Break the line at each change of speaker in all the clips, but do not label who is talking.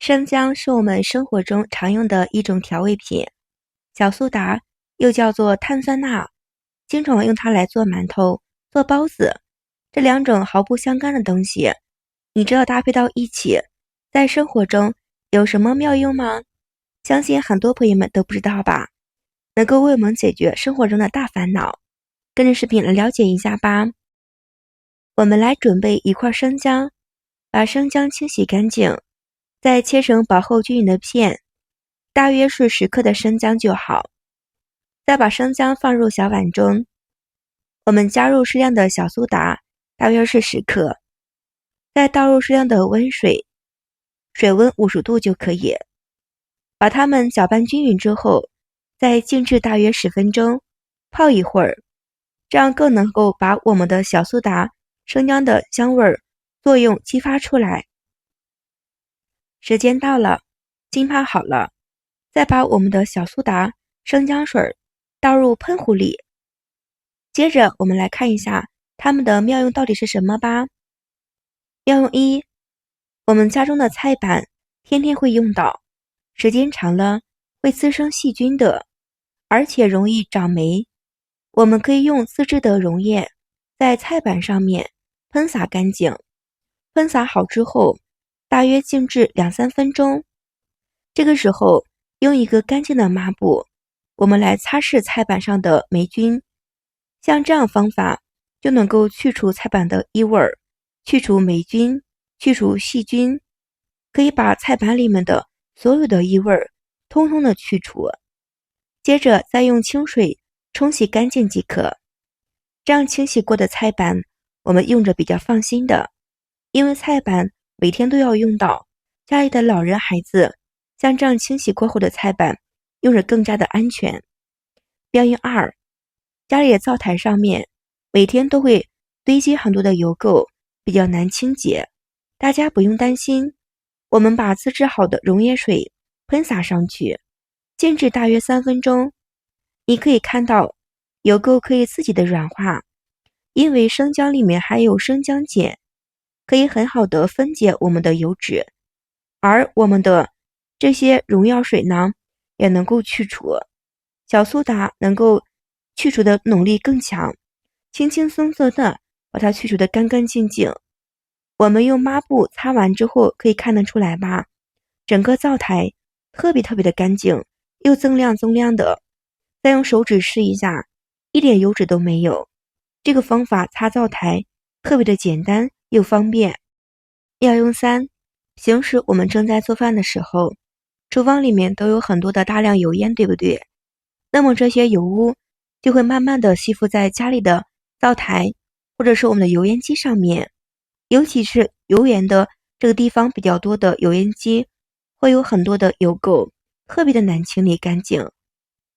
生姜是我们生活中常用的一种调味品，小苏打又叫做碳酸钠，经常用它来做馒头、做包子。这两种毫不相干的东西，你知道搭配到一起，在生活中有什么妙用吗？相信很多朋友们都不知道吧，能够为我们解决生活中的大烦恼。跟着视频来了解一下吧。我们来准备一块生姜，把生姜清洗干净，再切成薄厚均匀的片，大约是10克的生姜就好。再把生姜放入小碗中，我们加入适量的小苏打，大约是10克，再倒入适量的温水，水温50度就可以。把它们搅拌均匀之后，再静置大约10分钟，泡一会儿，这样更能够把我们的小苏打、生姜的香味作用激发出来。时间到了，浸泡好了，再把我们的小苏打、生姜水倒入喷壶里。接着我们来看一下它们的妙用到底是什么吧。妙用一，我们家中的菜板天天会用到，时间长了会滋生细菌的，而且容易长霉。我们可以用自制的溶液在菜板上面喷洒干净，喷洒好之后大约静置2-3分钟。这个时候用一个干净的抹布，我们来擦拭菜板上的霉菌。像这样方法就能够去除菜板的异味，去除霉菌，去除细菌，可以把菜板里面的所有的异味通通的去除。接着再用清水冲洗干净即可。这样清洗过的菜板我们用着比较放心的，因为菜板每天都要用到，家里的老人孩子像这样清洗过后的菜板用着更加的安全。妙用二，家里的灶台上面每天都会堆积很多的油垢，比较难清洁，大家不用担心。我们把自制好的溶液水喷洒上去，静置大约3分钟。你可以看到油垢可以自己的软化，因为生姜里面含有生姜碱，可以很好的分解我们的油脂，而我们的这些溶药水呢也能够去除，小苏打能够去除的能力更强，轻轻松松的把它去除的干干净净。我们用抹布擦完之后可以看得出来吧，整个灶台特别的干净，又锃亮的。再用手指试一下，一点油脂都没有。这个方法擦灶台特别的简单又方便。妙用三，平时我们正在做饭的时候，厨房里面都有很多的大量油烟，对不对？那么这些油污就会慢慢的吸附在家里的灶台或者是我们的油烟机上面，尤其是油烟的这个地方比较多的油烟机会有很多的油垢，特别的难清理干净。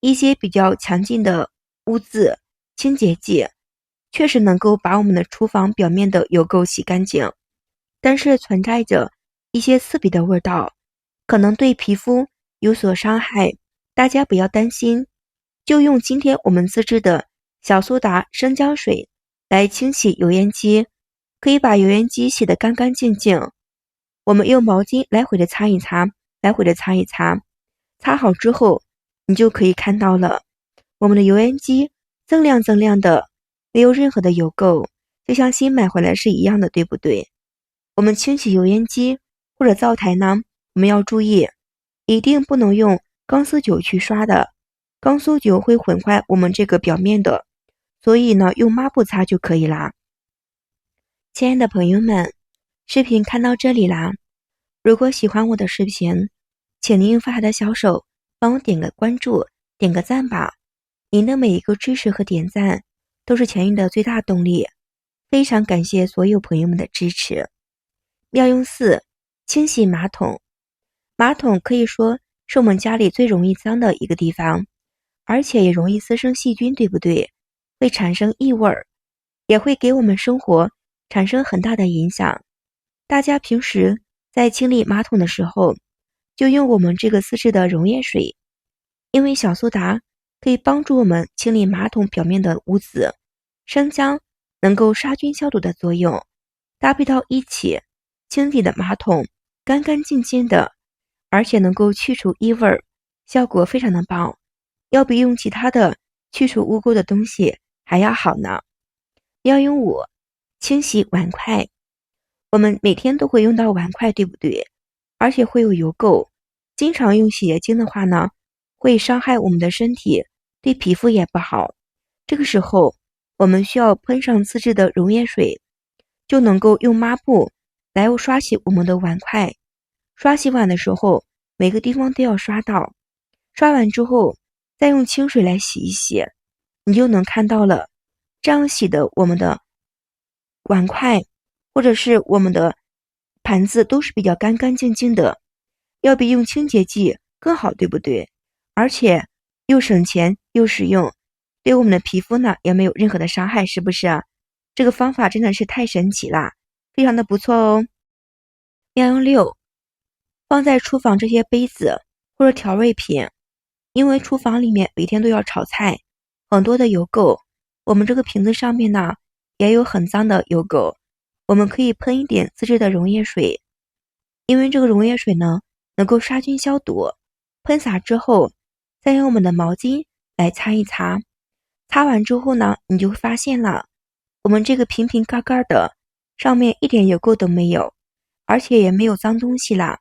一些比较强劲的污渍清洁剂确实能够把我们的厨房表面的油垢洗干净，但是存在着一些刺鼻的味道，可能对皮肤有所伤害。大家不要担心，就用今天我们自制的小苏打生姜水来清洗油烟机，可以把油烟机洗得干干净净。我们用毛巾来回的擦一擦，擦好之后你就可以看到了，我们的油烟机锃亮的，没有任何的油垢，就像新买回来是一样的，对不对？我们清洗油烟机或者灶台呢，我们要注意，一定不能用钢丝酒去刷的，钢丝酒会毁坏我们这个表面的，所以呢，用抹布擦就可以啦。亲爱的朋友们，视频看到这里啦，如果喜欢我的视频，请您用发财的小手帮我点个关注，点个赞吧。您的每一个支持和点赞都是前运的最大动力，非常感谢所有朋友们的支持。妙用四，清洗马桶。马桶可以说是我们家里最容易脏的一个地方，而且也容易滋生细菌，对不对？会产生异味，也会给我们生活产生很大的影响。大家平时在清理马桶的时候，就用我们这个自制的溶液水，因为小苏打可以帮助我们清理马桶表面的污渍，生姜能够杀菌消毒的作用，搭配到一起，清理的马桶干干净净的，而且能够去除异味，效果非常的棒，要比用其他的去除污垢的东西还要好呢。妙用5，清洗碗筷。我们每天都会用到碗筷，对不对？而且会有油垢，经常用洗洁精的话呢，会伤害我们的身体，对皮肤也不好。这个时候，我们需要喷上自制的溶液水，就能够用抹布来刷洗我们的碗筷。刷洗碗的时候，每个地方都要刷到。刷完之后，再用清水来洗一洗，你就能看到了。这样洗的我们的碗筷或者是我们的盘子都是比较干干净净的，要比用清洁剂更好，对不对？而且又省钱又实用，对我们的皮肤呢也没有任何的伤害，是不是啊？这个方法真的是太神奇啦，非常的不错哦。妙用6，放在厨房这些杯子或者调味品，因为厨房里面每天都要炒菜，很多的油垢，我们这个瓶子上面呢也有很脏的油垢，我们可以喷一点自制的溶液水，因为这个溶液水呢能够杀菌消毒，喷洒之后再用我们的毛巾来擦一擦，擦完之后呢，你就会发现了，我们这个瓶瓶盖盖的上面一点油垢都没有，而且也没有脏东西啦，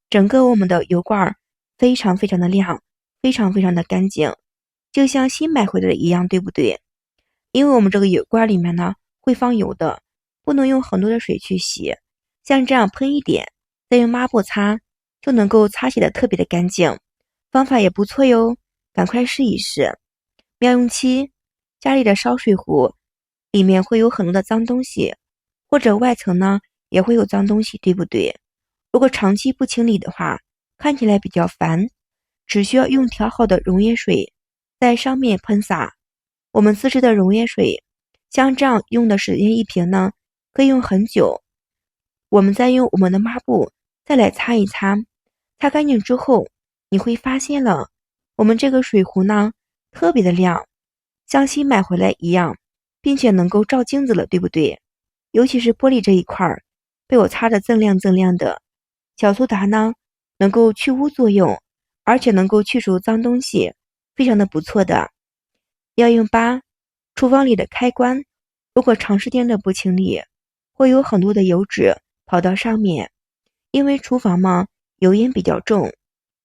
整个我们的油罐非常非常的亮，非常非常的干净，就像新买回来的一样，对不对？因为我们这个油罐里面呢会放油的，不能用很多的水去洗，像这样喷一点，再用抹布擦，就能够擦洗的特别的干净，方法也不错哟，赶快试一试。妙用7，家里的烧水壶里面会有很多的脏东西，或者外层呢也会有脏东西，对不对？如果长期不清理的话，看起来比较烦，只需要用调好的溶液水在上面喷洒。我们自制的溶液水，像这样用的时间一瓶呢，可以用很久。我们再用我们的抹布再来擦一擦，擦干净之后，你会发现了，我们这个水壶呢特别的亮，像新买回来一样，并且能够照镜子了，对不对？尤其是玻璃这一块儿，被我擦得锃亮锃亮的。小苏打呢，能够去污作用，而且能够去除脏东西，非常的不错的。妙用8，厨房里的开关，如果长时间的不清理，会有很多的油脂跑到上面，因为厨房嘛，油烟比较重，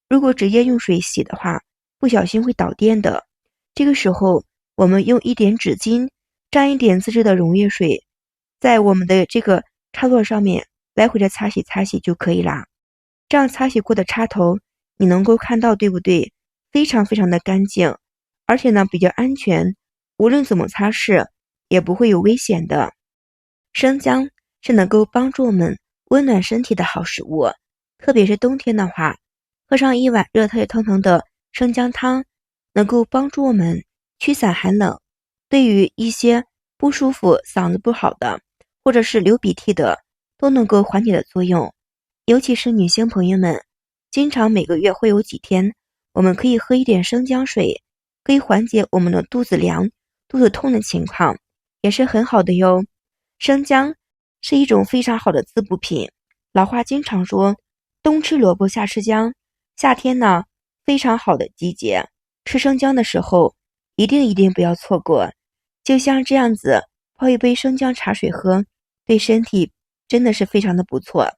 如果直接用水洗的话，不小心会导电的。这个时候，我们用一点纸巾，沾一点自制的溶液水，在我们的这个插座上面来回的擦洗擦洗就可以啦。这样擦洗过的插头，你能够看到，对不对？非常非常的干净，而且呢比较安全，无论怎么擦拭也不会有危险的。生姜是能够帮助我们温暖身体的好食物，特别是冬天的话，喝上一碗热腾腾的生姜汤，能够帮助我们驱散寒冷。对于一些不舒服、嗓子不好的，或者是流鼻涕的，都能够缓解的作用。尤其是女性朋友们，经常每个月会有几天，我们可以喝一点生姜水，可以缓解我们的肚子凉、肚子痛的情况，也是很好的哟。生姜是一种非常好的滋补品，老话经常说，冬吃萝卜夏吃姜，夏天呢非常好的季节，吃生姜的时候一定不要错过。就像这样子泡一杯生姜茶水喝，对身体真的是非常的不错。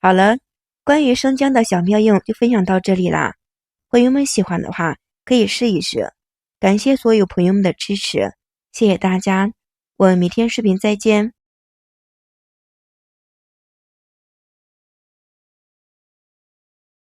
好了，关于生姜的小妙用就分享到这里啦。朋友们喜欢的话可以试一试，感谢所有朋友们的支持，谢谢大家，我们明天视频再见。